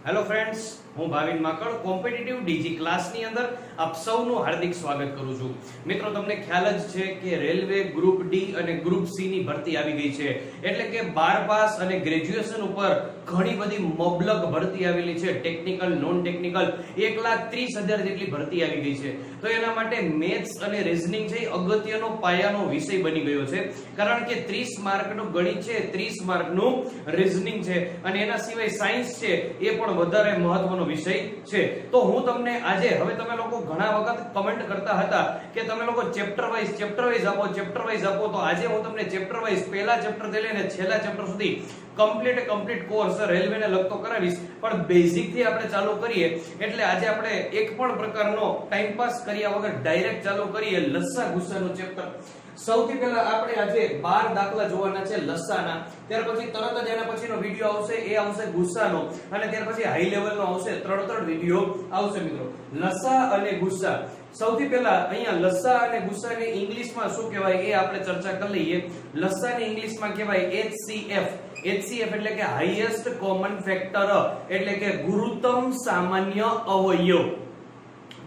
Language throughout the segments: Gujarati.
હેલો ફ્રેન્ડ્સ, હું ભાવિન માકડ કોમ્પિટિટિવ ડીજી ક્લાસની અંદર આપ સૌનું હાર્દિક સ્વાગત કરું છું. મિત્રો, તમને ખ્યાલ જ છે કે રેલવે ગ્રુપ ડી અને ગ્રુપ સી ની ભરતી આવી ગઈ છે. એટલે કે 12 પાસ અને ગ્રેજ્યુએશન ઉપર ઘણી બધી મબલક ભરતી આવેલી છે. ટેકનિકલ, નોન ટેકનિકલ 1,30,000 જેટલી ભરતી આવી ગઈ છે. તો એના માટે મેથ્સ અને રીઝનિંગ છે અગત્યનો પાયાનો વિષય બની ગયો છે. કારણ કે 30 માર્કનું ગણિત છે, 30 માર્કનું રીઝનિંગ છે અને એના સિવાય સાયન્સ છે એ પણ વધારે મહત્વનો વિષય છે. તો હું તમને આજે, હવે તમે લોકો ઘણા વખત કમેન્ટ કરતા હતા કે તમે લોકો ચેપ્ટર વાઇઝ આપો, તો આજે હું તમને ચેપ્ટર વાઇઝ પહેલા ચેપ્ટર થી લઈને છેલ્લા ચેપ્ટર સુધી કમ્પ્લીટ કોર્સ રેલવે ને લગતો કરાવીશ. પણ બેઝિક થી આપણે ચાલુ કરીએ એટલે આજે આપણે એક પણ પ્રકારનો ટાઈમ પાસ કર્યા વગર ડાયરેક્ટ ચાલુ કરીએ લસ્સા ગુસ્સાનું ચેપ્ટર. સૌથી પહેલા આપણે આજે 12 દાખલા જોવાના છે લસ્સાના. ત્યાર પછી તરત જ એના પછીનો વિડિયો આવશે, એ આવશે ગુસ્સાનો, અને ત્યાર પછી હાઈ લેવલનો આવશે. ત્રણ વિડિયો આવશે મિત્રો, લસ્સા અને ગુસ્સા. સૌથી પહેલા અહીંયા લસ્સા અને ગુસ્સાને ઇંગ્લિશમાં શું કહેવાય એ આપણે ચર્ચા કરી લઈએ. લસ્સાને ઇંગ્લિશમાં કહેવાય HCF. HCF એટલે કે હાઈએસ્ટ કોમન ફેક્ટર, એટલે કે ગુરુત્તમ સામાન્ય અવયવ.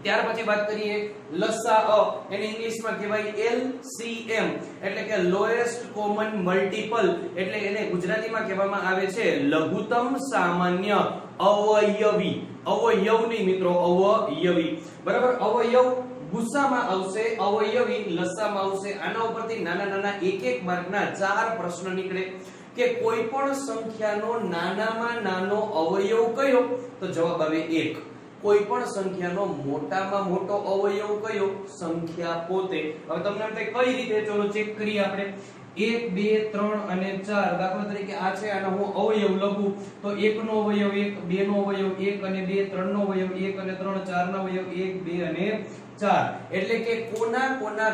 ત્યાર પછી વાત કરીએ લસ્સા, એને ઇંગ્લિશમાં કહેવાય LCM એટલે કે લોએસ્ટ કોમન મલ્ટીપલ, એટલે એને ગુજરાતીમાં કહેવામાં આવે છે લઘુત્તમ સામાન્ય અવયવી. અવયવ નહીં મિત્રો, અવયવી. બરાબર, અવયવ ગુસ્સામાં આવશે, અવયવી લસ્સામાં આવશે. આના ઉપરથી નાના એક માર્કના 4 પ્રશ્ન નીકળે કે કોઈ પણ સંખ્યાનો નાનામાં નાનો અવયવ કયો, તો જવાબ આવે 1. કોઈ પણ સંખ્યાનો મોટામાં મોટો અવયવ કયો, સંખ્યા પોતે. હવે તમને એમ થાય કઈ રીતે, ચલો ચેક કરીએ આપણે. 1, 2, 3 અને 4 દાખલા તરીકે આ છે, આનો હું અવયવ લખું તો 1 નો અવયવ 1, 2 નો અવયવ 1 અને 2, 3 નો અવયવ 1 અને 3, 4 નો અવયવ 1, 2 અને 4. એટલે કે કોના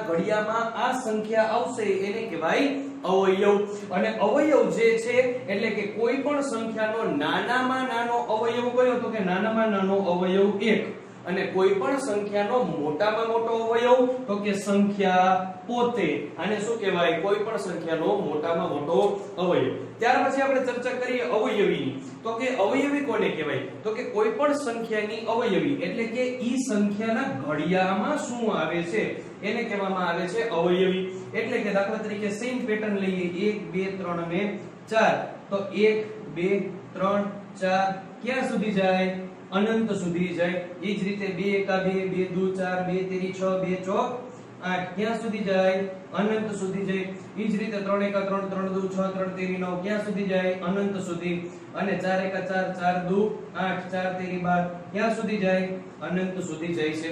ઘડિયામાં આ સંખ્યા આવશે એને કહેવાય અવયવ. અને અવયવ જે છે એટલે કે કોઈ પણ સંખ્યાનો નાનામાં નાનો અવયવ કયો, તો કે નાનામાં નાનો અવયવ 1. અને કોઈ પણ સંખ્યાનો મોટામાં મોટો અવયવ, તો કે સંખ્યા પોતે. આને શું કહેવાય, કોઈ પણ સંખ્યાનો મોટામાં મોટો અવયવ. ત્યાર પછી આપણે ચર્ચા કરીએ અવયવીની. તો કે અવયવી કોને કહેવાય, તો કે કોઈ પણ સંખ્યાની અવયવી એટલે કે ઈ સંખ્યાના ઘડિયામાં શું આવે છે એને કહેવામાં આવે છે અવયવી. એટલે કે દાખલા તરીકે સેમ પેટર્ન લઈએ, 1, 2, 3 અને 4. તો 1, 2, 3, 4 ક્યાં સુધી જાય, અનંત સુધી જાય. એ જ રીતે 2 એકા 2, 2 દુ 4, 2 તેરી 6, 2 ચોક 8 ક્યાં સુધી જાય, અનંત સુધી જાય. એ જ રીતે 3 એકા 3, 3 દુ 6, 3 તેરી 9 ક્યાં સુધી જાય, અનંત સુધી. અને 4 એકા 4, 4 દુ 8, 4 તેરી 12 ક્યાં સુધી જાય, અનંત સુધી જાય છે.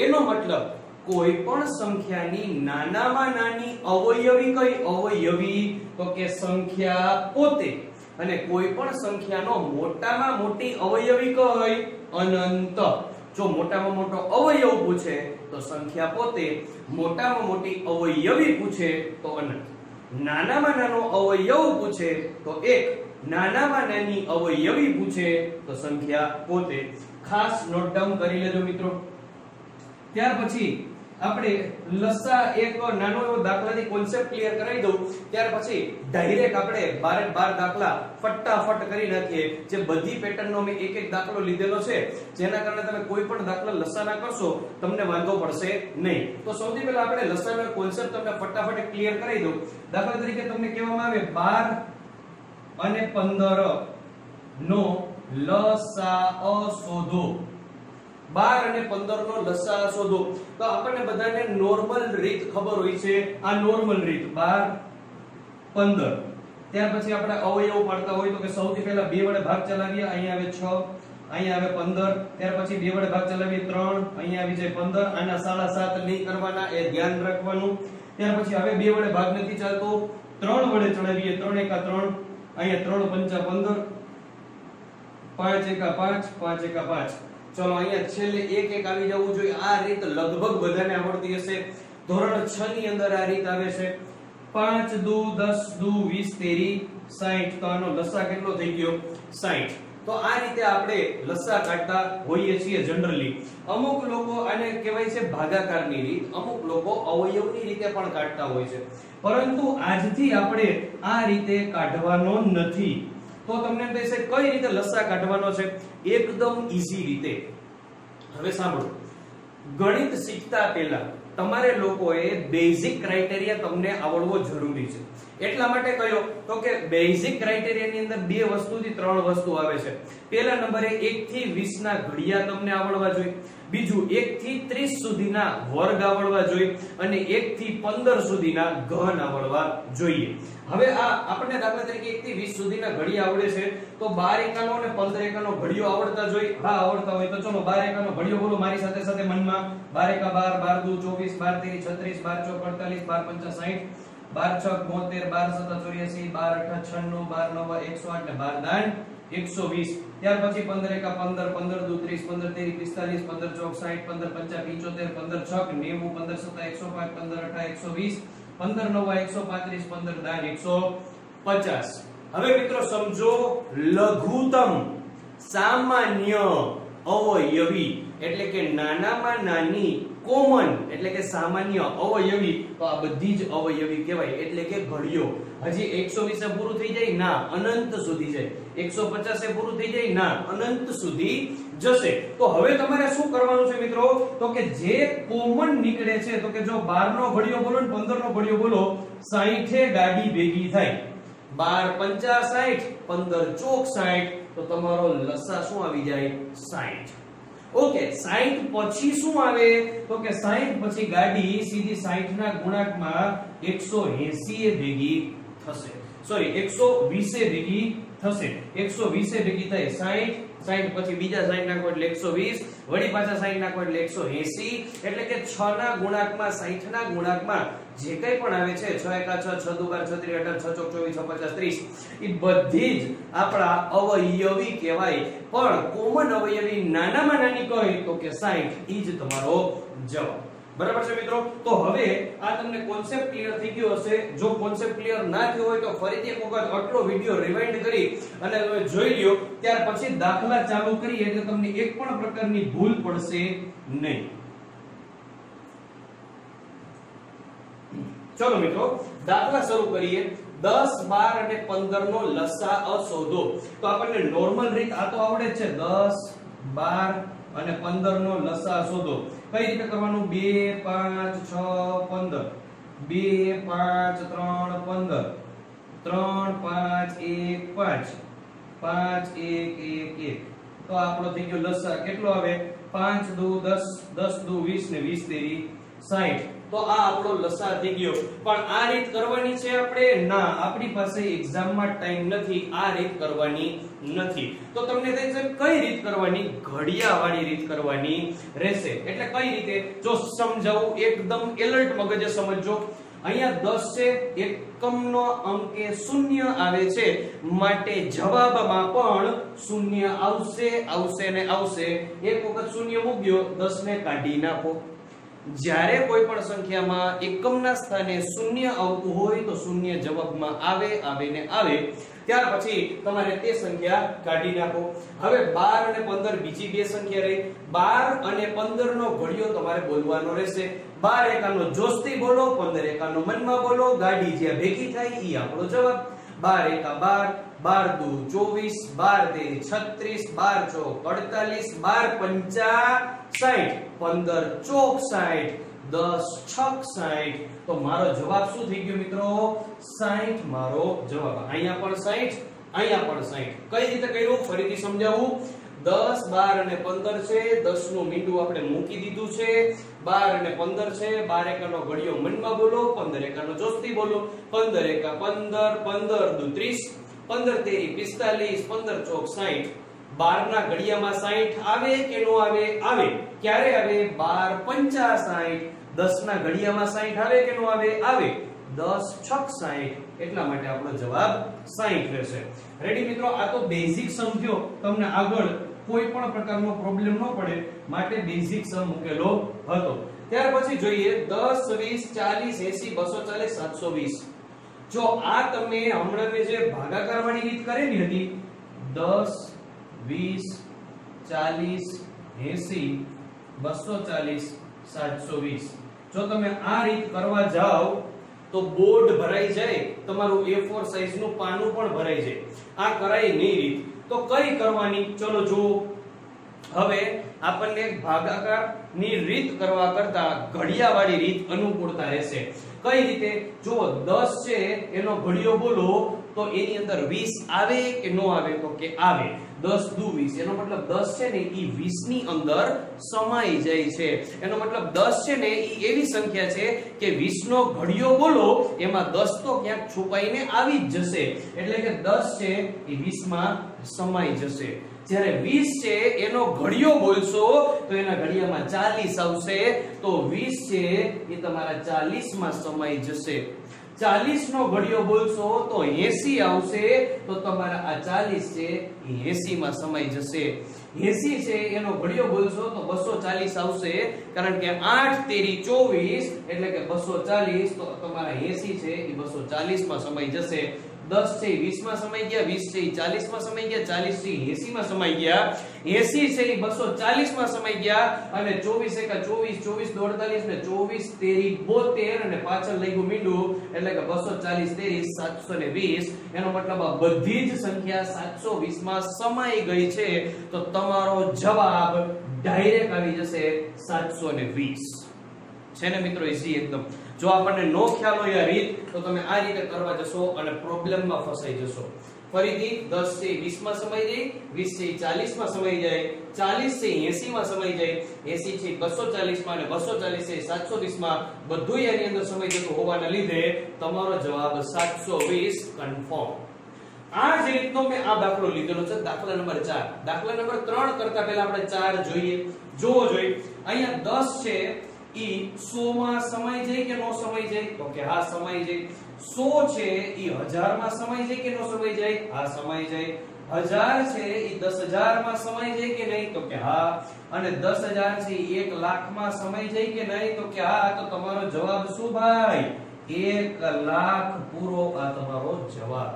એનો મતલબ કોઈ પણ સંખ્યાની નાનામાં નાની અવયવી કઈ, અવયવી તો કે સંખ્યા પોતે. અને કોઈ પણ સંખ્યાનો મોટામાં મોટી અવયવી કઈ, અનંત. જો મોટામાં મોટો અવયવ પૂછે તો સંખ્યા પોતે, મોટામાં મોટી અવયવી પૂછે તો અનંત. નાનામાં નાનો અવયવ પૂછે તો 1, નાનામાં નાની અવયવી પૂછે તો સંખ્યા પોતે. ખાસ નોટ ડાઉન કરી લેજો મિત્રો. ત્યાર પછી આપણે લસ્સા એક નાનો એવો દાખલાથી કોન્સેપ્ટ ક્લિયર કરાવી દઉં. ત્યાર પછી ડાયરેક્ટ આપણે 12 દાખલા ફટાફટ કરી નાખીએ. જે બધી પેટર્નનો મેં એક દાખલો લીધેલો છે, જેના કારણે તમે કોઈ પણ દાખલા લસ્સાના કરશો તમને વાંધો પડશે નહીં. તો સૌથી પહેલા આપણે લસ્સાનો કોન્સેપ્ટ તમને ફટાફટ ક્લિયર કરાવી દઉં. દાખલા તરીકે તમને કહેવામાં આવે 12 અને 15 નો લસાઅ શોધો. 12 અને 15 નો લસાઅ શોધો. તો આપણને બધાને નોર્મલ રીત ખબર હોય છે. આ નોર્મલ રીત 12, 15. ત્યાર પછી આપણે અવયવ પાડતા હોય તો કે સૌથી પહેલા 2 વડે ભાગ ચલાવીએ, અહીંયા આવે 6, અહીંયા આવે 15. ત્યાર પછી 2 વડે ભાગ ચલાવીએ 3, અહીંયા આવી જાય 15. આના 7.5 નહીં કરવાના, એ ધ્યાન રાખવાનું. ત્યાર પછી હવે 2 વડે ભાગ નથી ચાલતો, 3 વડે ચલાવીએ, 3 એકા 3, અહીંયા 3 પંચા 15, 5 એકા 5, 5 એકા 5. ચલો અહીંયા છેલ્લે 1 આવી જવું જોઈએ. આ રીત લગભગ બધાને આવડતી હશે. ધોરણ 6 ની અંદર આ રીત આવે છે. 5 દુ 10 દુ 20 તેરી 60. તો આનો લસા કેટલો થઈ ગયો, 60. તો આ રીતે આપણે લસા કાઢતા હોઈએ છીએ જનરલી. અમુક લોકો આને કહેવાય છે ભાગાકારની રીત, અમુક લોકો અવયવની રીતે પણ કાઢતા હોય છે. પરંતુ આજથી આપણે આ રીતે કાઢવાનો નથી. તો તમને એમ થશે કઈ રીતે લસા કાઢવાનો છે. એકદમ ઈઝી રીતે. હવે સાંભળો, ગણિત શીખતા પહેલા તમારે લોકોએ બેઝિક ક્રાઇટેરિયા તમને આવડવો જરૂરી છે. એટલા માટે કહ્યો તો કે બેઝિક ક્રાઇટેરિયા ની અંદર બે વસ્તુથી ત્રણ વસ્તુ આવે છે. પહેલા નંબરે 1 થી 20 ના ઘડિયા તમને આવડવા જોઈએ, બીજું 1 થી 30 સુધીના વર્ગ આવડવા જોઈએ અને 1 થી 15 સુધીના ઘન આવડવા જોઈએ. હવે આ આપણને દાખલા તરીકે 1 થી 20 સુધીના ઘડિયા આવડે છે તો 12 એકાનો અને 15 એકાનો ઘડિયો આવડતા જોઈએ. હા આવડતા હોય તો ચલો 12 એકાનો ઘડિયો બોલો મારી સાથે સાથે મનમાં. 12 એકા 12, 12 દુ 24, 12 તેરી 36, 12 ચોક 48, 12 પંચા 60, 12 છક 72, 12 સત્તા 84, 12 અઠા 96, 12 9 108 ને 12 દાન 120. ત્યાર પછી 15 એકા 15, 15 દુ 30, 15 તેરી 45, 15 ચોક 60, 15 પંચા 75, 15 છક 90, 15 સત્તા 105, 15 અઠા 120, 15 9 135, 15 દાન 150. હવે મિત્રો સમજો, લઘુત્તમ સામાન્ય અવયવી એટલે કે નાનામાં નાની કોમન એટલે કે સામાન્ય અવયવી, તો આ બધી જ અવયવી કહેવાય એટલે કે ઘડિયો. હજી 120 પૂરું થઈ જાય ના, અનંત સુધી જાય. 150 પૂરું થઈ જાય ના, અનંત સુધી જશે. તો હવે તમારે શું કરવાનું છે મિત્રો, તો કે જે કોમન નીકળે છે, તો કે જો 12 નો ઘડિયો બોલો ને 15 નો ઘડિયો બોલો, 60 ગાડી ભેગી થાય. 12 પંચા 60, 15 ચોક 60, તો તમારો લસા શું આવી જાય 60. ઓકે, 60 પછી શું આવે, તો કે 60 પછી ગાડી સીધી 60 ના ગુણાંકમાં 180 એ ભેગી થશે. સોરી 120 એ ભેગી થશે. 120 એ ભેગી થાય 60, 60 પછી બીજા 60 નાખો એટલે 120, વળી પાછા 60 નાખો એટલે 180, એટલે કે 6 ના ગુણાંકમાં 60 ના ગુણાંકમાં જે કંઈ પણ આવે છે 6 એકા 6, 6 દુ 12, 36, 18, 6 ચોક 24, 6 50, 30 એ બધી જ આપણા અવયવી કહેવાય. પણ કોમન અવયવી નાનામાં નાની કઈ તો કે 60, ઈ જ તમારો જવાબ. બરાબર છે મિત્રો. તો હવે આ તમને કોન્સેપ્ટ ક્લિયર થઈ ગયો હશે. જો કોન્સેપ્ટ ક્લિયર ના થયો હોય તો ફરીથી એક વખત આટલો વિડિયો રિવાઇન્ડ કરી અને તમે જોઈ લ્યો, ત્યાર પછી દાખલા ચાલુ કરીએ એટલે તમને એક પણ પ્રકારની ભૂલ પડશે નહીં. ચલો મિત્રો દાખલા શરૂ કરીએ. 10, 12 અને 15 નો લસાઅ શોધો. તો આપણને નોર્મલ રીત આ તો આવડે છે. 10, 12 અને 15 નો લસાઅ શોધો. કઈ રીતે કરવાનું? 2 5 6 15, 2 5 3 15, 3 5 1 5, 5 1 1 1. તો આપણો થઈ ગયો લસાઅ. કેટલો આવે? 5 દુ 10, 10 દુ 20 ને 20 તેરી 60. તો આ આપણો લસાઅ થઈ ગયો. પણ આ રીત કરવાની છે આપણે? ના, આપણી પાસે એક્ઝામમાં ટાઈમ નથી, આ રીત કરવાની નથી. તો તમને થઈ છે કઈ રીત કરવાની? ઘડિયાવાળી રીત કરવાની રહેશે. એટલે કઈ રીતે જો સમજાવું, એકદમ એલર્ટ મગજે સમજજો. અહીંયા 10 છે, એકમનો અંક એ શૂન્ય આવે છે, માટે જવાબમાં પણ શૂન્ય આવશે, આવશે ને આવશે. એક વખત શૂન્ય મૂક્યો, 10 ને કાઢી નાખો. જ્યારે કોઈ પણ સંખ્યામાં એકમના સ્થાને શૂન્ય આવતું હોય તો શૂન્ય જવાબમાં આવે, આવે ને આવે. ત્યાર પછી તમારે તે સંખ્યા કાઢી નાખો. હવે 12 અને 15 બીજી બે સંખ્યા રહી. 12 અને 15 નો ઘડિયો તમારે બોલવાનો રહેશે. 12 એકાનો જોસ્તી બોલો, 15 એકાનો મનમાં બોલો. ગાડી જ્યાં ભેગી થાય ઈ આપણો જવાબ. 12 એકા 12, 12 દુ 24, 12 તેરી 36, 12 ચોક 48, 12 પંચા 60, 15 ચોક 60, 10 છક 60. તો મારો જવાબ શું થઈ ગયો મિત્રો? 60 મારો જવાબ. અહીંયા પણ 60, અહીંયા પણ 60. કઈ રીતે કર્યું ફરીથી સમજાવું. 10, 12 અને 15 છે. 10 નું મીંડું આપણે મૂકી દીધું છે. 12 અને 15 છે. 12 એકાનો ઘડિયો મનમાં બોલો, 15 એકાનો જોસ્તી બોલો. 15 એકા 15, 15 દુ 30, 15 તેરી 45, 15 ચોક 60. 12 ના ઘડિયામાં 60 આવે કે નો આવે? આવે. ક્યારે આવે? 12 પંચા 60. 10 ના ઘડિયામાં 60 આવે કે નો આવે? આવે. 10 છક 60. એટલા માટે આપણો જવાબ 60 રહેશે. રેડી મિત્રો? આ તો બેઝિક સમ થયો. તમને આગળ કોઈ પણ પ્રકારનો પ્રોબ્લેમ ન પડે માટે બેઝિક સમ મૂકેલો હતો. ત્યાર પછી જોઈએ 10 20 40 80 240 720. જો આ તમે હમણાં જે ભાગાકાર વાળી રીત કરેલી હતી 10 20 40 80 240 720, જો તમે આ રીત કરવા જાઓ તો બોર્ડ ભરાઈ જાય, તમારું A4 સાઈઝ નું પાનું પણ ભરાઈ જાય. આ કરાય નહીં રીત. તો કઈ કરવાની? ચલો જો હવે આપણને ભાગાકાર ની રીત કરવા કરતા ઘડિયાવાળી રીત અનુકૂળતા રહેશે. કઈ રીતે? જો 10 છે એનો ઘડિયો બોલો તો એની અંદર 20 આવે કે નો આવે? તો કે આવે. 10 દુ 20 એનો મતલબ 10 છે ને ઈ 20 ની અંદર સમાઈ જાય છે. એનો મતલબ 10 છે ને ઈ એવી સંખ્યા છે કે 20 નો ઘડિયો બોલો એમાં 10 તો ક્યાંક છુપાઈને આવી જ જશે. એટલે કે 10 છે ઈ 20 માં સમાઈ જશે. જ્યારે 20 છે એનો ઘડિયો બોલશો તો એના ઘડિયામાં 40 આવશે, તો 20 છે એ તમારા 40 માં સમાઈ જશે. 40 નો ઘડિયો બોલશો તો 80 આવશે, તો તમારા આ 40 છે એ 80 માં સમાઈ જશે. 80 છે એનો ઘડિયો બોલશો તો 240 આવશે, કારણ કે 8 તેરી 24 એટલે કે 240, તો તમારા 80 છે એ 240 માં સમાઈ જશે. 10 છે 20 માં સમાઈ ગયા, 20 છે 40 માં સમાઈ ગયા, 40 છે 80 માં સમાઈ ગયા, 80 છે 240 માં સમાઈ ગયા, અને 24 એકા 24, 24 48 ને 24 તેરી 72, અને પાછળ લખ્યું મીંડું એટલે કે 240 તેરી 720. એનો મતલબ આ બધી જ સંખ્યા 720 માં સમાઈ ગઈ છે. તો તમારો જવાબ ડાયરેક્ટ આવી જશે 720. છે ને મિત્રો? ઈઝી એકદમ. જો આપણને નો ખ્યાલ હોય આ રીત તો તમે આ રીતે કરવા જશો અને પ્રોબ્લેમમાં ફસાઈ જશો. ફરીથી 10 છે 20 માં સમાઈ જાય, 20 છે 40 માં સમાઈ જાય, 40 છે 80 માં સમાઈ જાય, 80 છે 240 માં, અને 240 છે 720 માં. બધું એની અંદર સમાઈ જતું હોવાના લીધે તમારો જવાબ 720 કન્ફર્મ. આ જ રીતનો મેં આ દાખલો લીધેલો છે, દાખલા નંબર 4. દાખલા નંબર 3 કરતા પહેલા આપણે 4 જોઈએ. જોવો જોઈએ. અહીંયા 10 છે ઈ 100 માં સમાઈ જાય કે નો સમાઈ જાય? તો કે હા સમાઈ જાય. 100 છે ઈ 1000 માં સમાઈ જાય કે નો સમાઈ જાય? હા સમાઈ જાય. 1000 છે ઈ 10000 માં સમાઈ જાય કે નહીં? તો કે હા. અને 10000 છે ઈ 1 લાખ માં સમાઈ જાય કે નહીં? તો કે હા. તો તમારો જવાબ શું ભાઈ? 1 લાખ પૂરો આ તમારો જવાબ.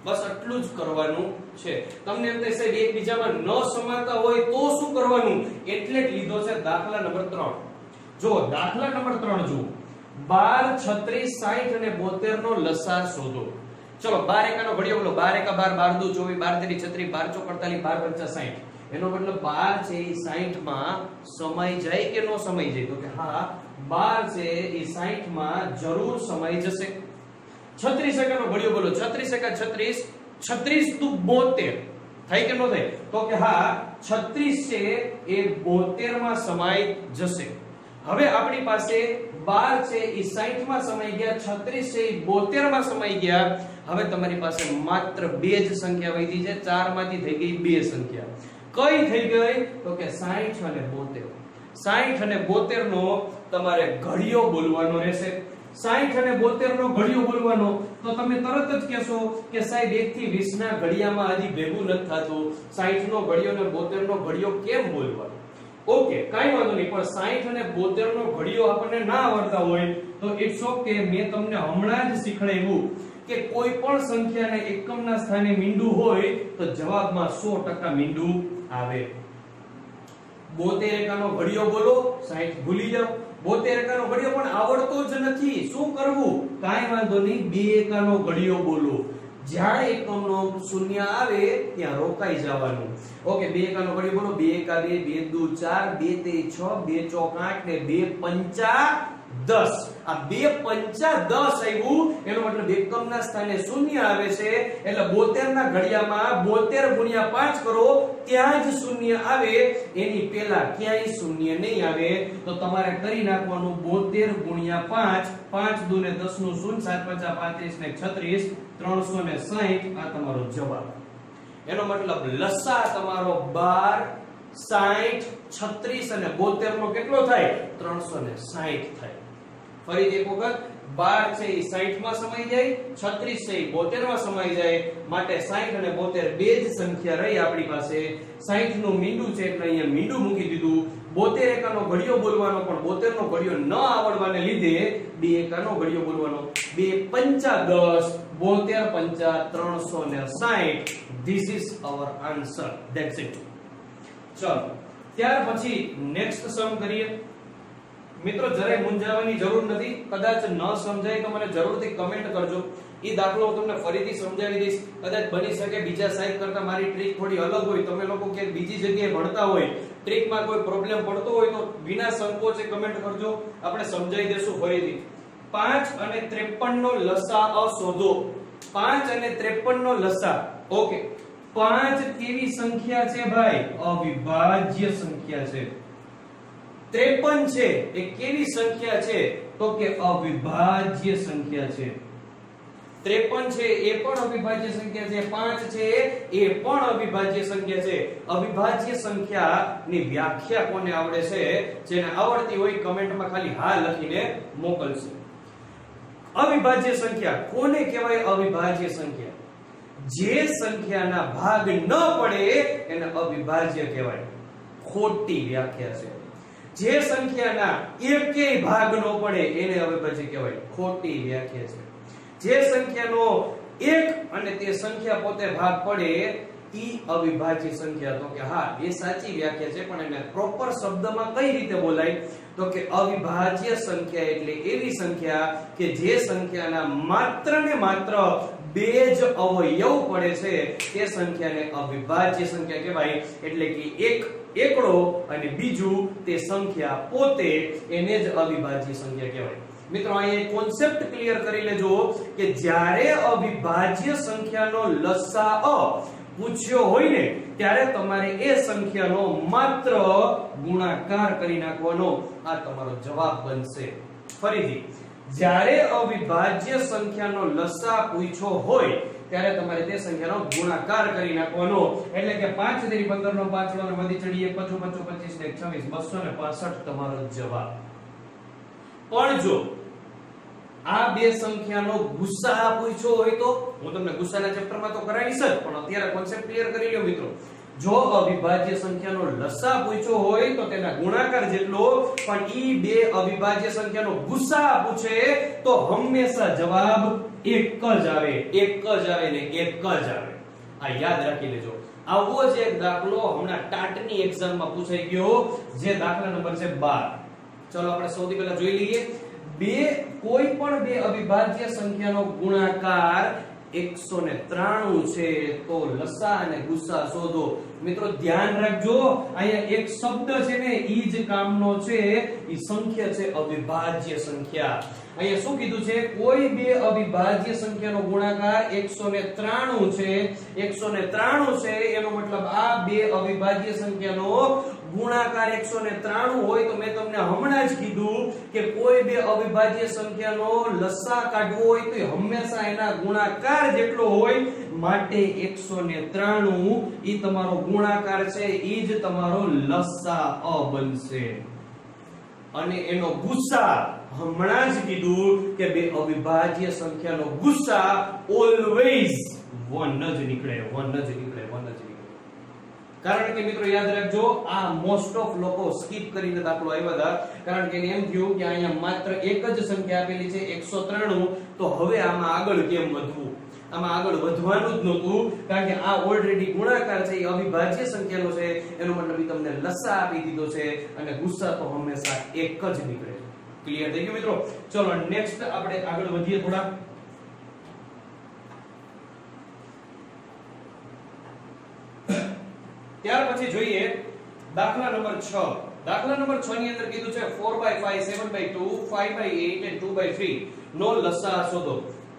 બસ આટલું જ કરવાનું છે. તમને એમ થાય સાહેબ એકબીજામાં ન સમાતા હોય તો શું કરવાનું? એટલે જ લીધો છે દાખલા નંબર 3. જો દાખલા નંબર 3 જો 12 36 60 અને 72 નો લસાઅ શોધો. ચલો 12 એકાનો ઘડિયો બોલો. 12 એકા 12, 12 દુ 24, 12 તેરી 36, 12 ચોક 48, 12 પંચા 60. એનો મતલબ 12 છે એ 60 માં સમાઈ જાય કે નો સમાઈ જાય? તો કે હા 12 છે એ 60 માં જરૂર સમાઈ જશે. 36 એકાનો ઘડિયો બોલો. 36 એકા 36, 36 દુ 72 થાય કે નો થાય? તો કે હા 36 છે એ 72 માં સમાઈ જશે. હવે આપણી પાસે 12 છે એ 60 માં સમાઈ ગયા, 36 છે એ 72 માં સમાઈ ગયા. હવે તમારી પાસે માત્ર બે જ સંખ્યા વધી છે. 4 માંથી થઈ ગઈ બે સંખ્યા. કઈ થઈ ગઈ? તો કે 60 અને 72. 60 અને 72 નો તમારે ઘડિયો બોલવાનો રહેશે. 60 અને 72 નો ઘડિયો બોલવાનો તો તમે તરત જ કહેશો કે સાહેબ 1 થી 20 ના ઘડિયામાં હજી ભેગું નથી થતું. 60 નો ઘડિયો અને 72 નો ઘડિયો કેમ બોલવાનો? ઓકે, કાઈ વાંધો નહીં. પણ 60 અને 72 નો ઘડિયો આપણને ના આવડતા હોય તો ઇટ્સ ઓકે. મેં તમને હમણાં જ શીખવાડ્યું કે કોઈ પણ સંખ્યાને એકમના સ્થાને મીંડું હોય તો જવાબમાં 100% મીંડું આવે. 72 એકાનો ઘડિયો બોલો, 60 ભૂલી જાઓ. 72 એકાનો ઘડિયો પણ આવડતો જ નથી. શું કરવું? કાઈ વાંધો નહીં. 2 એકાનો ઘડિયો બોલો. જ્યાં એકમનો શૂન્ય આવે ત્યાં રોકાઈ જવાનું. ઓકે, 2 એકાનો ઘડિયો બોલો. 2 એકા 2, 2 દુ 4, 2 તેરી 6, 2 ચોક 8 ને 2 પંચા 10. આ 2 પંચા 10 આવ્યું. એનો મતલબ એકમના સ્થાને શૂન્ય આવે છે. એટલે 72 ના ઘડિયામાં 72 ગુણ્યા 5 કરો, ત્યાં જ શૂન્ય આવે. એની પહેલા ક્યાંય શૂન્ય નહીં આવે. તો તમારે કરી નાખવાનું 72 ગુણ્યા 5. 5 દુ ને 10 નું શૂન્ય, 7 પંચા 35 ને 36, 360. આ તમારો જવાબ. એનો મતલબ લસા તમારો 12, 60, 36 અને 72 નો કેટલો થાય? 360 થાય. ફરીથી એક વખત 12 છે એ 60 માં સમાઈ જાય, 36 છે એ 72 માં સમાઈ જાય. માટે 60 અને 72 બે જ સંખ્યા રહી આપણી પાસે. 60 નું મીંડું છે એટલે અહીંયા મીંડું મૂકી દીધું. 72 એકાનો ઘડિયો બોલવાનો પણ 72 નો ઘડિયો ન આવડવાને લીધે 2 એકાનો ઘડિયો બોલવાનો. 2 પંચા 10, 72 પંચા 360. This is our answer. That's it. ચલો ત્યાર પછી નેક્સ્ટ સમ કરીએ. મિત્રો જરાય મૂંઝાવાની જરૂર નથી. કદાચ ન સમજાય તો મને જરૂરથી કમેન્ટ કરજો. ઈ દાખલો હું તમને ફરીથી સમજાવી દઈશ. કદાચ બની શકે બીજા સાહેબ કરતા મારી ટ્રીક થોડી અલગ હોય, તમે લોકો ક્યાંક બીજી જગ્યાએ ભણતા હોય, ટ્રીકમાં કોઈ પ્રોબ્લેમ પડતો હોય તો વિના સંકોચે કમેન્ટ કરજો, આપણે સમજાવી દેશું ફરીથી. 5 અને 53 નો લસાઅ શોધો. 5 અને 53 નો લસાઅ. ઓકે, 5 કેવી સંખ્યા છે ભાઈ? અવિભાજ્ય સંખ્યા છે. 53 છે એ કેવી સંખ્યા છે? તો કે અવિભાજ્ય સંખ્યા છે. 53 છે એ પણ અવિભાજ્ય સંખ્યા છે. 5 છે એ પણ અવિભાજ્ય સંખ્યા છે. અવિભાજ્ય સંખ્યાની વ્યાખ્યા કોને આવડે છે? જેને આવડતી હોય કમેન્ટમાં ખાલી હા લખીને મોકલશે. અવિભાજ્ય સંખ્યા કોને કહેવાય? અવિભાજ્ય સંખ્યા જે સંખ્યાના ભાગ ન પડે એને અવિભાજ્ય કહેવાય. ખોટી વ્યાખ્યા છે. જે સંખ્યાના એકેય ભાગ ન પડે એને અવિભાજ્ય કહેવાય. ખોટી વ્યાખ્યા છે. જે સંખ્યાનો એક અને તે સંખ્યા પોતે ભાગ પડે ઈ અવિભાજ્ય સંખ્યા. તો કે હા, એ સાચી વ્યાખ્યા છે, પણ એને પ્રોપર શબ્દમાં કઈ રીતે બોલાય? તો કે અવિભાજ્ય સંખ્યા એટલે એવી સંખ્યા કે જે સંખ્યાના માત્ર ને માત્ર બે જ અવયવ પડે છે તે સંખ્યાને અવિભાજ્ય સંખ્યા કહેવાય. એટલે કે એક એકડો અને બીજું તે સંખ્યા પોતે, એને જ અવિભાજ્ય સંખ્યા કહેવાય. મિત્રો અહીંયા એક કોન્સેપ્ટ ક્લિયર કરી લેજો કે જ્યારે અવિભાજ્ય સંખ્યાનો લસાઅ પૂછ્યો હોય ને ત્યારે તમારે એ સંખ્યાનો માત્ર ગુણાકાર કરી નાખવાનો. આ તમારો જવાબ બનશે. ફરીથી, જ્યારે અવિભાજ્ય સંખ્યાનો લસાઅ પૂછ્યો હોય ત્યારે તમારે તે સંખ્યાનો ગુણાકાર કરી નાખવાનો. એટલે કે 5 તેરી 15 નો 5 અને વધી ચડી 1 5 25 ને 26 265 તમારો જવાબ. પણ જો આ બે સંખ્યાનો ગુસાઅ પૂછ્યો હોય તો હું તમને ગુસાના ચેપ્ટરમાં તો કરાવીશ જ, પણ અત્યારે કોન્સેપ્ટ ક્લિયર કરી લ્યો મિત્રો. જો અવિભાજ્ય સંખ્યાનો લસાઅ પૂછ્યો હોય તો તેના ગુણાકાર જેટલો, પણ ઈ બે અવિભાજ્ય સંખ્યાનો ગુસાઅ પૂછે તો હંમેશા જવાબ એક જ આવે. એક જ આવે ને એક જ આવે. આ યાદ રાખી લેજો. આવો જ એક દાખલો હમણાં ટાટની એક્ઝામમાં પૂછાઈ ગયો, જે દાખલા નંબર છે 12. ચલો આપણે સૌથી પહેલા જોઈ લઈએ. કોઈ પણ બે અવિભાજ્ય સંખ્યાનો ગુણાકાર 193 છે તો લસાઅ અને ગુસાઅ શોધો. મિત્રો ધ્યાન રાખજો, અહીંયા એક શબ્દ છે ને ઈ જ કામનો છે. ઈ સંખ્યા છે અવિભાજ્ય સંખ્યા. અહીંયા શું કીધું છે? કોઈ બે અવિભાજ્ય સંખ્યાનો ગુણાકાર 193 છે. 193 છે એનો મતલબ આ બે અવિભાજ્ય સંખ્યાનો ગુણાકાર 193 હોય તો મેં તમને હમણાં જ કીધું કે કોઈ બે અવિભાજ્ય સંખ્યાનો લસાઅ કાઢવો હોય તો હંમેશા એના ગુણાકાર જેટલો હોય. માટે 193 ઈ તમારો ગુણાકાર છે, ઈ જ તમારો લસાઅ બનશે. અને એનો ગુસાઅ હમણાં જ કીધું કે બે અવિભાજ્ય સંખ્યાનો ગુસાઅ ઓલવેઝ 1 જ નીકળે. 1 જ નીકળે. કારણ કે મિત્રો યાદ રાખજો, આ મોસ્ટ ઓફ લોકો સ્કીપ કરીને દાખલો આવ્યા હતા, કારણ કે એમ થયું કે અહીંયા માત્ર એક જ સંખ્યા આપેલી છે 193, તો હવે આમાં આગળ કેમ વધવું? આમાં આગળ વધવાનું જ નહોતું, કારણ કે આ ઓલરેડી ગુણાકાર છે, એ અવિભાજ્ય સંખ્યાનો છે, એનો મતલબ તમને લસાઅ આપી દીધો છે અને ગુસાઅ તો હંમેશા એક જ નીકળે. ક્લિયર થઈ ગયું મિત્રો? ચલો નેક્સ્ટ આપણે આગળ વધીએ થોડા. ત્યાર પછી જોઈએ દાખલા નંબર 6. દાખલા નંબર 6 ની અંદર કીધું છે 4/5 7/2 5/8 and 2/3 નો લસાઅ શોધો.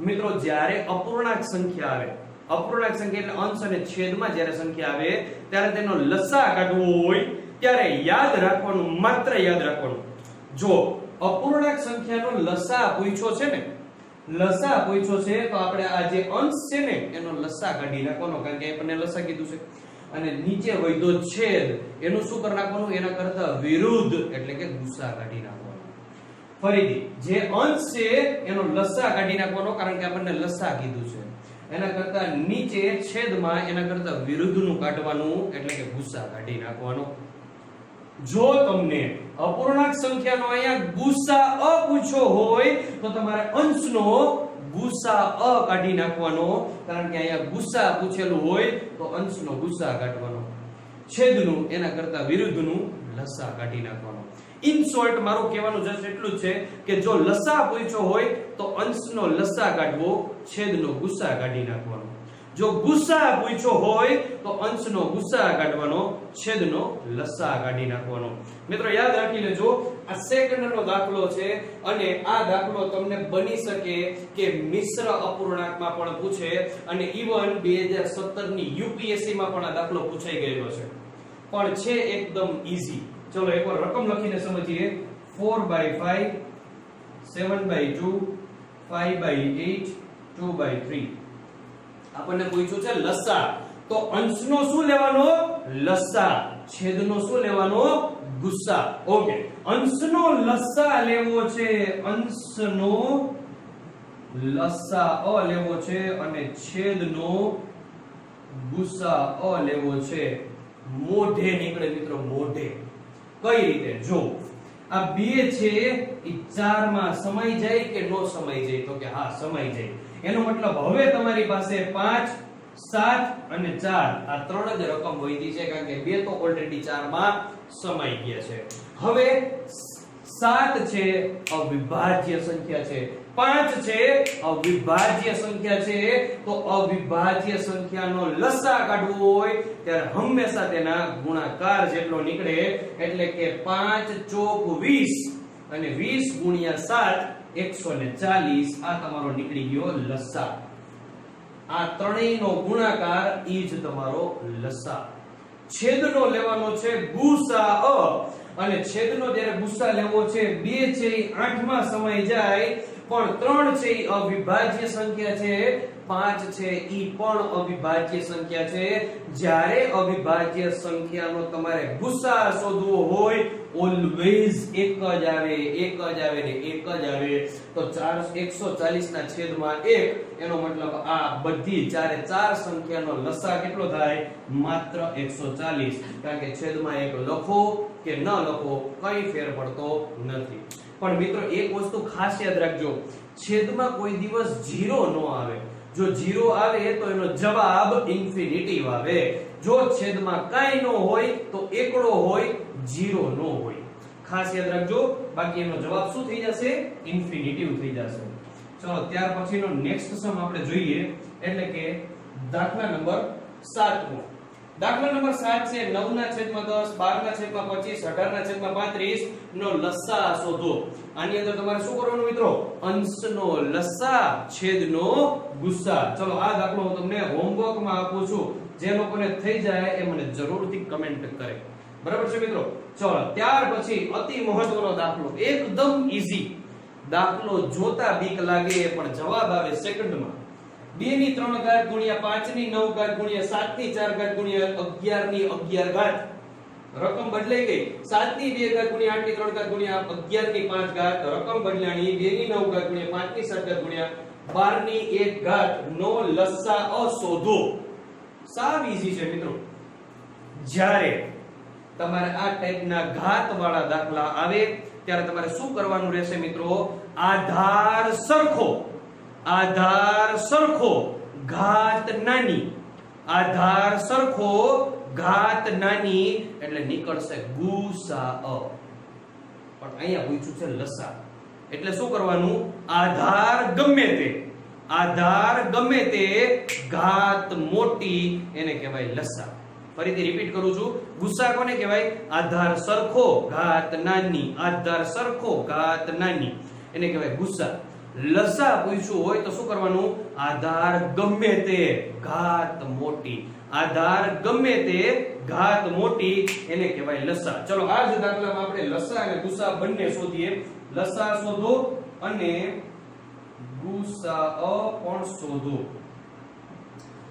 મિત્રો જ્યારે અપૂર્ણાંક સંખ્યા આવે, અપૂર્ણાંક સંખ્યા એટલે અંશ અને છેદમાં જ્યારે સંખ્યા આવે ત્યારે તેનો લસાઅ કાઢવો હોય ત્યારે યાદ રાખવાનું, માત્ર યાદ રાખવાનું, જો અપૂર્ણાંક સંખ્યાનો લસાઅ પૂછ્યો છે ને, લસાઅ પૂછ્યો છે તો આપણે આ જે અંશ છે ને એનો લસાઅ કાઢી નાખવાનો, કારણ કે આપણને લસાઅ કીધું છે. અને નીચે વૈધો છેદ એનું શું કરી નાખવાનું? એના કરતા વિરુદ્ધ એટલે કે ગુસાઅ કાઢી નાખવાનો. ફરીથી જે અંશ છે એનો લસાઅ કાઢી નાખવાનો, કારણ કે આપણને લસાઅ કીધું છે. એના કરતા નીચે છેદમાં એના કરતા વિરુદ્ધનું કાઢવાનું એટલે કે ગુસાઅ કાઢી નાખવાનો. જો તમને અપૂર્ણાંક સંખ્યાનો અહીંયા ગુસાઅ પૂછ્યો હોય તો તમારે અંશનો ગુસાઅ કાઢી નાખવાનો, કારણ કે અહીંયા ગુસાઅ પૂછેલું હોય તો અંશનો ગુસાઅ કાઢવાનો, છેદનું એના કરતા વિરુદ્ધનું લસાઅ કાઢી નાખવાનો. ઇન શોર્ટ મારું કહેવાનું જસ્ટ એટલું જ છે કે જો લસા પૂછ્યો હોય તો અંશનો લસા કાઢવો, છેદનો ગુસા કાઢી નાખવાનો. જો ગુસા પૂછ્યો હોય તો અંશનો ગુસા કાઢવાનો, છેદનો લસા કાઢી નાખવાનો. મિત્રો યાદ રાખી લેજો, આ સેકન્ડનો દાખલો છે અને આ દાખલો તમને બની શકે કે મિશ્ર અપૂર્ણાંકમાં પણ પૂછે અને ઇવન 2017 ની યુપીએસસી માં પણ આ દાખલો પૂછાઈ ગયેલો છે, પણ છે એકદમ ઈઝી. ચલો એકવાર રકમ લખીને સમજીએ. 4/5 7/2 5/8 2/3. આપણને પૂછ્યું છે લસા, તો અંશનો શું લેવાનો? લસા. છેદનો શું લેવાનો? ગુસા. ઓકે, અંશનો લસા લેવો છે, અંશનો લસા લેવો છે અને છેદનો ગુસા લેવો છે. મોઢે નીકળે મિત્રો, મોઢે. કઈ રીતે? જો આ 2 છે એ 4 માં સમાઈ જાય કે નો સમાઈ જાય? તો કે હા, સમાઈ જાય. એનો મતલબ હવે તમારી પાસે 5 7 અને 4 આ ત્રણ જ રકમ વધી છે, કારણ કે 2 તો ઓલરેડી 4 માં સમાઈ ગયા છે. હવે 7 છે અવિભાજ્ય સંખ્યા છે, 5 છે અવિભાજ્ય સંખ્યા છે, તો અવિભાજ્ય સંખ્યાનો લસા કાઢવો હોય ત્યારે હંમેશા તેના ગુણાકાર જેટલો નીકળે, એટલે કે 5 ચોક 20 અને 20 ગુણ્યા 7 140. આ તમારો નીકળી ગયો લસા. આ ત્રણેયનો ગુણાકાર ઈ જ તમારો લસા. છેદનો લેવાનો છે ગુસા અને છેદનો જ્યારે ગુસા લેવો છે, 2 છે એ 8 માં સમાઈ જાય, પણ 3 છે એ અવિભાજ્ય સંખ્યા છે, 5 છે ઈ પણ અવિભાજ્ય સંખ્યા છે. જ્યારે અવિભાજ્ય સંખ્યાનો તમારે ગુસા શોધવો હોય ઓલવેઝ એક જ આવે, એક જ આવે ને એક જ આવે. તો 140 ના છેદમાં 1, એનો મતલબ આ બધી 4 સંખ્યાનો લસા કેટલો થાય? માત્ર 140. કારણ કે છેદમાં 1 લખો કે ન લખો કઈ ફેર પડતો નથી. પણ મિત્રો એક વસ્તુ ખાસ યાદ રાખજો, છેદમાં કોઈ દિવસ 0 ન આવે. જો 0 આવે તો એનો જવાબ ઇન્ફિનિટિવ આવે. જો છેદમાં કાઈ ન હોય તો એકડો હોય, 0 ન હોય. ખાસ યાદ રાખજો, બાકી એનો જવાબ શું થઈ જશે? ઇન્ફિનિટિવ થઈ જશે. ચલો ત્યાર પછીનો નેક્સ્ટ સમ આપણે જોઈએ, એટલે કે દાખલા નંબર 7. દાખલા નંબર 7 છે 9/10 12/25 18/35 નો લસા શોધો. આની અંદર તમારે શું કરવાનું મિત્રો? અંશનો લસા, છેદનો ગુસા. ચલો આ દાખલો હું તમને હોમવર્ક માં આપું છું, જે લોકોને થઈ જાય એ મને જરૂરથી કમેન્ટ કરે. બરાબર છે મિત્રો? ચલો ત્યાર પછી અતિ મહત્વનો દાખલો, એકદમ ઈઝી દાખલો, જોતા બીક લાગે પણ જવાબ આવે સેકન્ડમાં. 2 ની 3 ઘાત ગુણ્યા 5 ની 9 ઘાત ગુણ્યા 7 ની 4 ઘાત ગુણ્યા 11 ની 11 ઘાત. રકમ બદલાઈ ગઈ. 7 ની 2 ઘાત ગુણ્યા 8 ની 3 ઘાત ગુણ્યા 11 ની 5 ઘાત. રકમ બદલાણી. 2 ની 9 ઘાત ગુણ્યા 5 ની 7 ઘાત ગુણ્યા 12 ની 1 ઘાત નો લસા શોધો. સાવ ઈઝી છે મિત્રો. જ્યારે તમારે આ ટાઈપના ઘાત વાળા દાખલા આવે ત્યારે તમારે શું કરવાનું રહેશે મિત્રો? આધાર સરખો, આધાર સરખો, ઘાત નાની. આધાર સરખો, ઘાત નાની એટલે નીકળશે ગુસા. પણ અહીંયા પૂછ્યું છે લસા, એટલે શું કરવાનું? આધાર ગમે તે, આધાર ગમે તે, ઘાત મોટી, એને કહેવાય લસા. ફરીથી રિપીટ કરું છું, ગુસા કોને કહેવાય? આધાર સરખો, ઘાત નાની. આધાર સરખો, ઘાત નાની, એને કહેવાય ગુસા. લસા પૂછ્યું હોય તો શું કરવાનું? આધાર ગમે તે, ઘાત મોટી. આધાર ગમે તે, ઘાત મોટી, એને કહેવાય લસા. ચલો આ જ દાખલામાં આપણે લસા અને ગુસા બંને શોધીએ. લસા શોધો અને ગુસા પણ શોધો.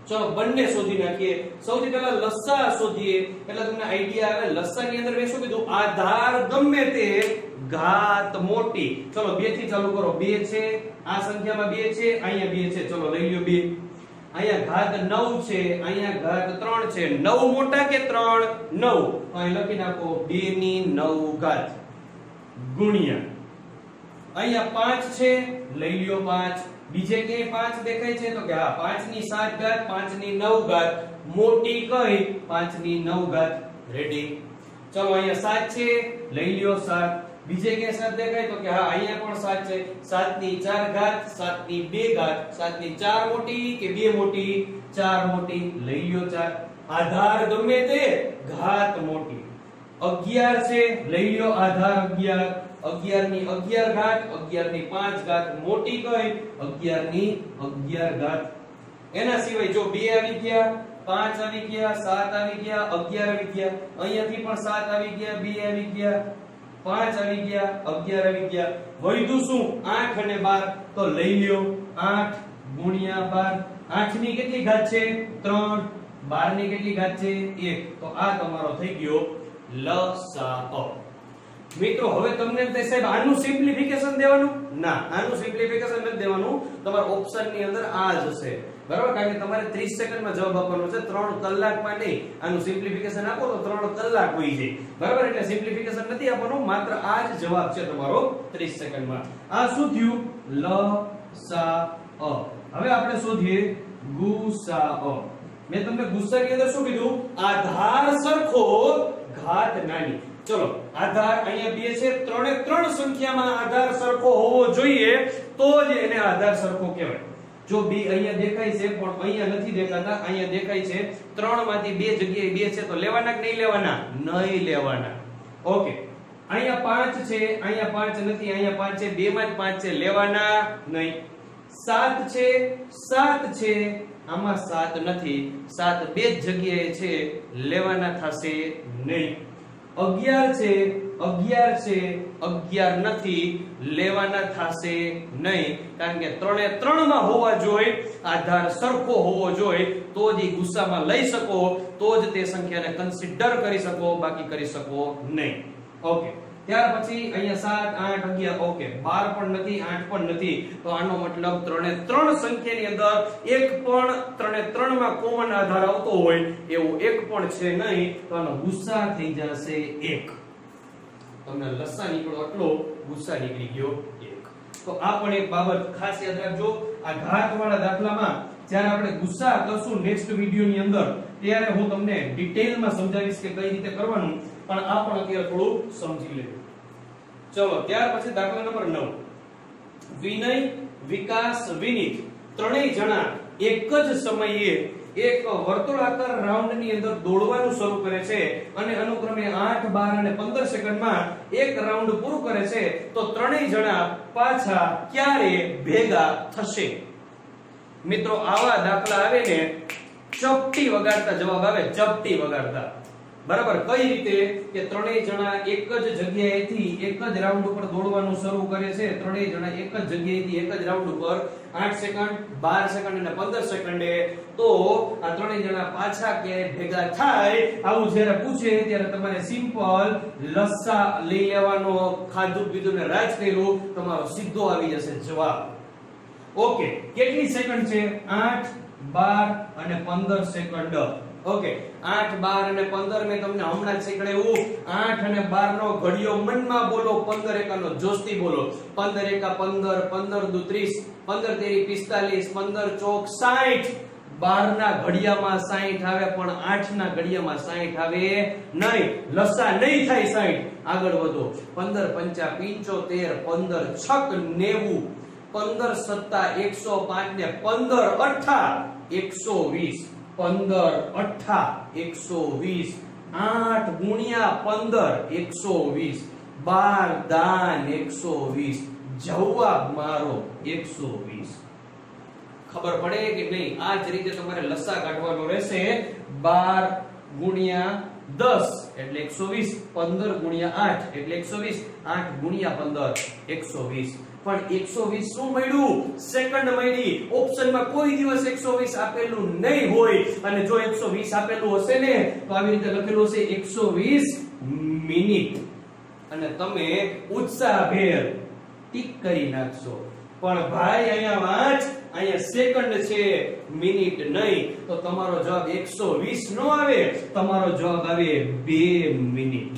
ચલો બંને શોધી નાખીએ. સૌથી પહેલા લસા શોધીએ એટલે તમને આઈડિયા આવે. લસા ની અંદર મેં શું કીધું? આધાર ગમે તે, ઘાત મોટી. ચલો 2 થી ચાલુ કરો. 2 છે, આ સંખ્યામાં 2 છે, અહીંયા 2 છે. ચલો લઈ લ્યો 2. અહીંયા ઘાત 9 છે, અહીંયા ઘાત 3 છે. 9 મોટા કે 3? 9. અહીં લખી નાખો 2 ની 9 ઘાત ગુણ્યા અહીંયા 5 છે, લઈ લ્યો 5. બીજે ક્યાંય 5 દેખાય છે? તો કે હા, 5 ની 7 ઘાત 5 ની 9 ઘાત. મોટી કઈ? 5 ની 9 ઘાત. રેડી? ચલો અહીંયા 7 છે, લઈ લ્યો 7. બીજે ક્યાં 7 દેખાય તો કે હા અહીંયા પણ 7 છે. 7 ની 4 ઘાત, 7 ની 2 ઘાત, 7 ની 4 મોટી કે 2 મોટી? 4 મોટી, લઈ લ્યો 4. આધાર ગમે તે, ઘાત મોટી. 11 છે, લઈ લ્યો આધાર 11. 11 ની 11 ઘાત, 11 ની 5 ઘાત, મોટી કઈ? 11 ની 11 ઘાત. એના સિવાય જો 2 આવી ગયા, 5 આવી ગયા, 7 આવી ગયા, 11 આવી ગયા. અહીંયાથી પણ 7 આવી ગયા, 2 આવી ગયા, 5 આવી ગયા, 11 આવી ગયા. વધ્યું શું? 8 અને 12. તો લઈ લ્યો 8 ગુણ્યા 12. 8 ની કેટલી ઘાત છે? 3. 12 ની કેટલી ઘાત છે? 1. તો આ તમારો થઈ ગયો લસાઅ. મિત્રો હવે તમને એમ થાય સાહેબ આનું સિમ્પ્લિફિકેશન દેવાનું? ના, આનું સિમ્પ્લિફિકેશન નથી દેવાનું. તમારા ઓપ્શન ની અંદર આ જ હશે, બરાબર? કારણ કે તમારે 30 સેકન્ડમાં જવાબ આપવાનો છે, 3 કલાકમાં નહીં. આનું સિમ્પ્લિફિકેશન આપો તો 3 કલાક હોઈ જાય, બરાબર? એટલે સિમ્પ્લિફિકેશન નથી આપવાનું, માત્ર આ જ જવાબ છે તમારો 30 સેકન્ડમાં. આ શું થયું? લસાઅ. હવે આપણે શોધીએ ગુસાઅ. મેં તમને ગુસાની અંદર શું કીધું? આધાર સરખો, ઘાત નાની. ચલો આધાર અહીંયા 2 છે, 3 એ 3 સંખ્યામાં આધાર સરખો હોવો જોઈએ તો જ એને આધાર સરખો કહેવાય. જો 2 અહીંયા દેખાય છે પણ અહીંયા નથી દેખાતા, અહીંયા દેખાય છે. 3 માંથી 2 જગ્યાએ 2 છે તો લેવાના કે નહીં લેવાના? નહીં લેવાના. ઓકે, અહીંયા 5 છે, અહીંયા 5 નથી, અહીંયા 5 છે, 2 માં જ 5 છે, લેવાના નહીં. 7 છે, 7 છે, આમાં 7 નથી, 7 બે જ જગ્યાએ છે, લેવાના થશે નહીં. 11 છે, 11 છે, 11 નથી, લેવાના થશે નહીં. કારણ કે 3 એ 3 માં હોવા જોઈએ, આધાર સરખો હોવો જોઈએ તો જ ગુસ્સામાં લઈ શકો, તો જ તે સંખ્યાને કન્સિડર કરી શકો, બાકી કરી શકો નહીં. ઓકે, ત્યાર પછી અહીંયા 7 8 11. ઓકે, 12 પણ નથી, 8 પણ નથી. તો આનો મતલબ 3 એ 3 સંખ્યાની અંદર એક પણ 3 એ 3 માં કોમન આધાર આવતો હોય એવું એક પણ છે નહીં. તો આનો ગુસ્સા થઈ જશે 1. તમને લસા નીકળો એટલો ગુસ્સા નીકળી ગયો 1. તો આ પણ એક બાબત ખાસ યાદ રાખજો. આ ઘાતવાળા દાખલામાં જ્યારે આપણે ગુસ્સા કરશું નેક્સ્ટ વિડિયોની અંદર, ત્યારે હું તમને ડિટેલમાં સમજાવીશ કે કઈ રીતે કરવાનું, પણ આ પણ અત્યારે થોડું સમજી લેજો. ચલો ત્યાર પછી દાખલા નંબર 9. વિનય, વિકાસ, વિનીત ત્રણેય જણા એક જ સમયે એક વર્તુળાકાર રાઉન્ડની અંદર દોડવાનું શરૂ કરે છે અને અનુક્રમે 8 12 અને 15 સેકન્ડમાં એક રાઉન્ડ પૂરું કરે છે. તો ત્રણેય જણા પાછા ક્યારે ભેગા થશે? મિત્રો આવા દાખલા આવે ને ચપટી વગાડતા જવાબ આવે, ચપટી વગાડતા. બરાબર? કઈ રીતે કે ત્રણેય જણા એક જ જગ્યાએથી એક જ રાઉન્ડ ઉપર દોડવાનું શરૂ કરે છે. ત્રણેય જણા એક જ જગ્યાએથી એક જ રાઉન્ડ ઉપર 8 સેકન્ડ 12 સેકન્ડ અને 15 સેકન્ડે. તો આ ત્રણેય જણા પાછા ક્યારે ભેગા થાય આવું જ્યારે પૂછે ત્યારે તમારે સિમ્પલ લસા લઈ લેવાનો. ખાધું પીધું ને રાજ કર્યું, તમારો સીધો આવી જશે જવાબ. ઓકે, કેટલી સેકન્ડ છે? 8 12 અને 15 સેકન્ડ. ઓકે, 8 12 અને 15 મેં તમને હમણાં જ શીખવાડ્યું. 8 અને 12 નો ઘડિયો મનમાં બોલો, 15 એકાનો જોસ્તી બોલો. 15 એકા 15, 15 દુ 30, 15 તેરી 45, 15 ચોક 60. 12 ના ઘડિયામાં 60 આવે પણ 8 ના ઘડિયામાં 60 આવે નહીં. લસા નહીં થાય 60. આગળ વધો. 15 પંચા 75, 15 છક 90, 15 સત્તા 105 ને 15 અઠ્ઠા 120. 15 અઠ્ઠા 120. 8 ગુણ્યા 15 120. 12 દાન 120. જવાબ મારો 120. ખબર પડે કે નહીં? આ જ રીતે તમારે લસા કાઢવાનો રહેશે. 12 ગુણ્યા 10 એટલે 120, 15 ગુણ્યા 8 એટલે 120, 8 ગુણ્યા 15 120. પણ 120 શું મળ્યું? સેકન્ડ મળી. ઓપ્શનમાં કોઈ દિવસ 120 આપેલું નહીં હોય, અને જો 120 આપેલું હશે ને તો આવી રીતે લખેલું હશે 120 મિનિટ, અને તમે ઉત્સાહભેર ટીક કરી નાખશો. પણ ભાઈ અહીંયા વાંચ, અહીંયા સેકન્ડ છે, મિનિટ નહીં. તો તમારો જવાબ 120 નો આવે, તમારો જવાબ આવે 2 મિનિટ.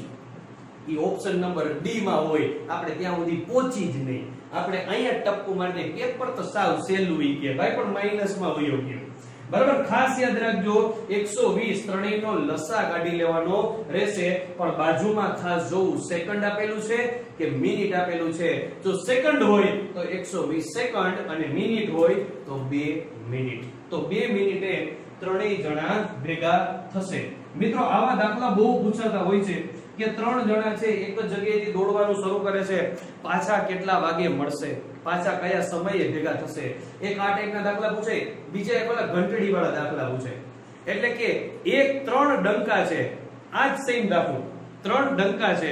ઈ ઓપ્શન નંબર ડી માં હોય. આપણે ત્યાં સુધી પહોંચી જ નહીં. આપણે અહીંયા ટપકું મારી પેપર તો સાવ સહેલું ઈ કે ભાઈ, પણ માઈનસ માં વયો ગયો. બરાબર, ખાસ યાદ રાખજો 120 ત્રણેયનો લસા કાઢી લેવાનો રહેશે, પણ બાજુમાં ખાસ જોવું સેકન્ડ આપેલું છે કે મિનિટ આપેલું છે. જો સેકન્ડ હોય તો 120 સેકન્ડ અને મિનિટ હોય તો 2 મિનિટ. તો 2 મિનિટે ત્રણેય જણા ભેગા થશે. મિત્રો આવા દાખલા બહુ પૂછાતા હોય છે કે 3 જણા છે એક જ જગ્યાએથી દોડવાનું શરૂ કરે છે, પાછા કેટલા વાગે મળશે, પાછા કયા સમયે ભેગા થશે. એક આ ટાઈપના દાખલા પૂછે, બીજા એક ઓલા ઘંટડી વાળા દાખલા પૂછે. એટલે કે એક 3 ડંકા છે, આ જ સેમ દાખલો, 3 ડંકા છે,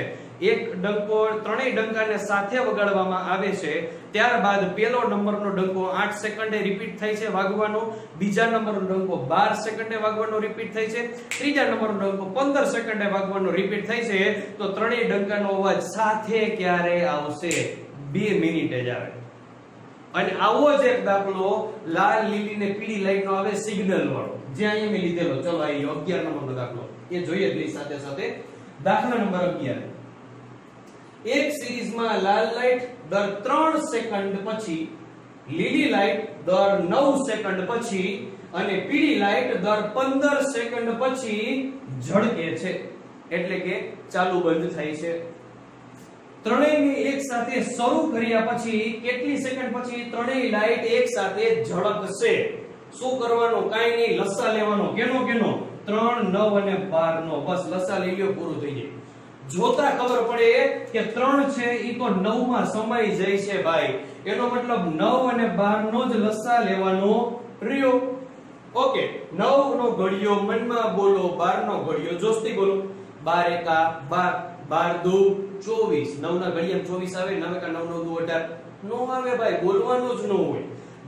એક ડંકો ત્રણેય ડંકાને સાથે વગાડવામાં આવે છે, ત્યારબાદ પહેલો નંબરનો ડંકો 8 સેકન્ડે રિપીટ થાય છે વાગવાનો, બીજા નંબરનો ડંકો 12 સેકન્ડે વાગવાનો રિપીટ થાય છે, ત્રીજા નંબરનો ડંકો 15 સેકન્ડે વાગવાનો રિપીટ થાય છે. તો ત્રણેય ડંકાનો અવાજ સાથે ક્યારે આવશે? 2 મિનિટે જ આવે. અને આવો જ એક દાખલો લાલ લીલી ને પીળી લાઈટનો આવે સિગ્નલ વાળો, જે અહીંયા મેં લીધેલો. ચલો આયો 11 નંબરનો દાખલો, એ જોઈએ જ સાથે સાથે. દાખલા નંબર 11. એક સિરીઝમાં લાલ લાઈટ દર 3 સેકન્ડ પછી, લીલી લાઈટ દર 9 સેકન્ડ પછી અને પીળી લાઈટ દર 15 સેકન્ડ પછી ઝળકે છે. એટલે કે ચાલુ બંધ થાય છે. ત્રણેયને એક સાથે શરૂ કર્યા પછી કેટલી સેકન્ડ પછી ત્રણેય લાઈટ એક સાથે ઝળકશે? શું કરવાનું? કાઈ નહીં, લસા લેવાનો. કેનો? 3, 9 અને 12 નો. બસ લસા લઈ લ્યો, પૂરું થઈ જાય. જોતા ખબર પડે કે 3 છે ઈ તો 9 માં સમાઈ જાય છે ભાઈ. એનો મતલબ 9 અને 12 નો જ લસા લેવાનો રહ્યો. ઓકે, 9 નો ઘડિયો મનમાં બોલો, 12 નો ઘડિયો જોસ્તી બોલો. 12 એકા 12, 12 દુ 24, 9 ના ઘડિયામાં 24 આવે, 9 એકા 9 9 દુ 18 નો આવે ભાઈ, બોલવાનું જ ન હોય.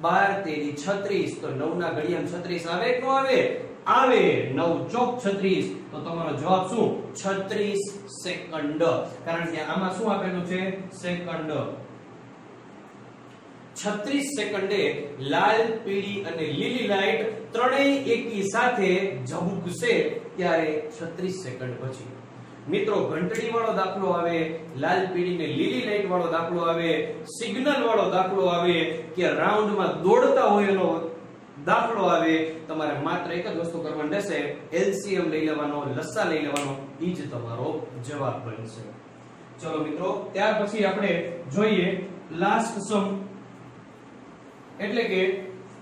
12 તેરી 36, તો 9 ના ઘડિયામાં 36 આવે કે નો આવે? આવે. 9 ચોક 36, તો તમારો જવાબ શું? 36 સેકન્ડ. કારણ કે આમાં શું આપેલું છે? સેકન્ડ. 36 સેકન્ડે લાલ, પીળી અને લીલી લાઈટ ત્રણેય એકી સાથે ઝબૂકશે, ત્યારે 36 સેકન્ડ પછી. મિત્રો ઘંટડી વાળો દાખલો આવે, લાલ, પીળી ને લીલી લાઈટ વાળો દાખલો આવે, સિગ્નલ વાળો દાખલો આવે, કે રાઉન્ડમાં દોડતા હોય એનો દાખલો આવે, તમારે માત્ર એક જ વસ્તુ કરવાની રહેશે, એલસીએમ લઈ લેવાનો, લસા લઈ લેવાનો, ઈ જ તમારો જવાબ બનશે. ચલો મિત્રો, ત્યાર પછી આપણે જોઈએ લાસ્ટ સમ. એટલે કે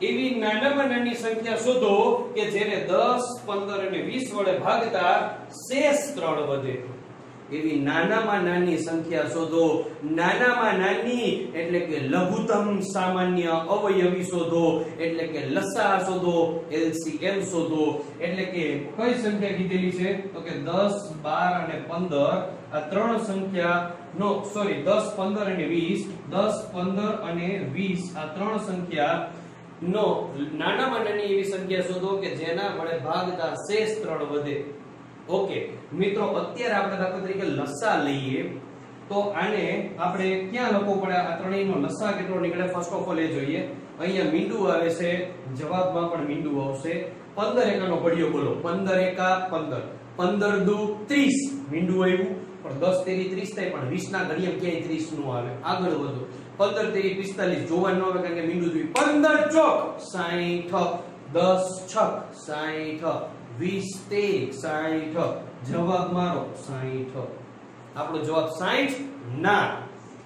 એવી નાનામાં નાની સંખ્યા શોધો કે જેને 10, 15 અને 20 વડે ભાગતા શેષ 3 વધે. એવી નાનામાં નાની સંખ્યા શોધો. નાનામાં નાની એટલે કે લઘુત્તમ સામાન્ય અવયવી શોધો, એટલે કે લસા શોધો, એલસીએમ શોધો. એટલે કે કઈ સંખ્યા કીધેલી છે? તો કે 10, 12 અને 15 આ 3 સંખ્યા નો 10, 15 અને 20, 10, 15 અને 20 આ 3 સંખ્યા નો નાનામાં નાની એવી સંખ્યા શોધો કે જેના વડે ભાગતા શેષ 3 વધે. ઓકે મિત્રો, અત્યારે આપણે દાખલા તરીકે લસા લઈએ તો આને આપણે ક્યાં લખવું પડે? આ ત્રણેયનો લસા કેટલો નીકળે ફર્સ્ટ ઓફ ઓલ એ જોઈએ. અહીંયા મીંડું આવે છે, જવાબમાં પણ મીંડું આવશે. 15 એકાનો ઘડિયો બોલો. 15 એકા 15, 15 દુ 30 મીંડું આવ્યું. પણ 10 તેરી 30 થાય, પણ 20 ના ઘડિયામાં ક્યાંય 30 નું આવે. આગળ વધો. 15 તેરી 45 જોવાનું આવે કારણ કે મીંડું જોઈ. 15 ચોક 60, 10 છક 60, 20 તેરી 60. જવાબ મારો 60. આપણો જવાબ 60 ના.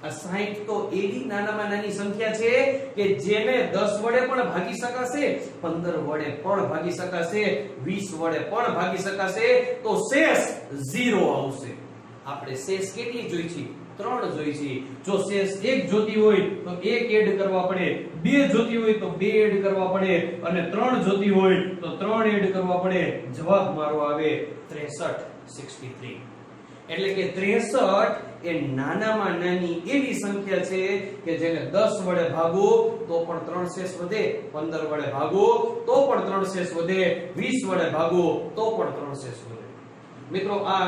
આ 60 તો એવી નાનામાં નાની સંખ્યા છે કે જેને 10 વડે પણ ભાગી શકાશે, 15 વડે પણ ભાગી શકાશે, 20 વડે પણ ભાગી શકાશે. તો શેષ 0 આવશે. આપણે શેષ કેટલી જોઈ છે? 3 જોઈ છે. જો શેષ 1 જોતી હોય તો 1 એડ કરવા પડે, 2 જોતી હોય તો 2 એડ કરવા પડે, અને 3 જોતી હોય તો 3 એડ કરવા પડે. જવાબ મારો આવે 63, 63. એટલે કે 63 એ નાનામાં નાની એવી સંખ્યા છે કે જેને 10 વડે ભાગો તો પણ 3 શેષ વધે, 15 વડે ભાગો તો પણ 3 શેષ વધે, 20 વડે ભાગો તો પણ 3 શેષ વધે. મિત્રો આ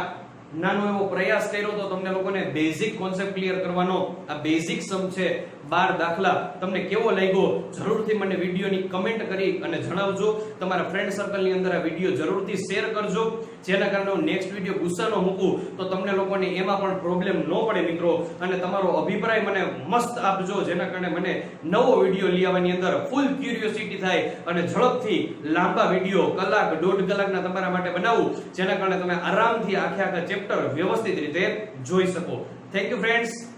નાનો એવો પ્રયાસ કર્યો તો તમને લોકોને બેઝિક કોન્સેપ્ટ ક્લિયર કરવાનો. આ બેઝિક સમ છે, 12 દાખલા તમને કેવો લાગ્યો જરૂરથી મને વિડીયોની કમેન્ટ કરી અને જણાવજો. તમારા ફ્રેન્ડ સર્કલની અંદર આ વિડીયો જરૂરથી શેર કરજો, જેના કારણે હું નેક્સ્ટ વિડીયો ગુસ્સાનો મૂકું તો તમને લોકોને એમાં પણ પ્રોબ્લેમ ન પડે મિત્રો. અને તમારો અભિપ્રાય મને મસ્ત આપજો, જેના કારણે મને નવો વિડીયો લઈ આવવાની અંદર ફૂલ ક્યુરિયોસિટી થાય અને ઝડપથી લાંબા વિડીયો કલાક 1.5 કલાકના તમારા માટે બનાવું, જેના કારણે તમે આરામથી આખા ચેપ્ટર વ્યવસ્થિત રીતે જોઈ શકો. Thank you friends.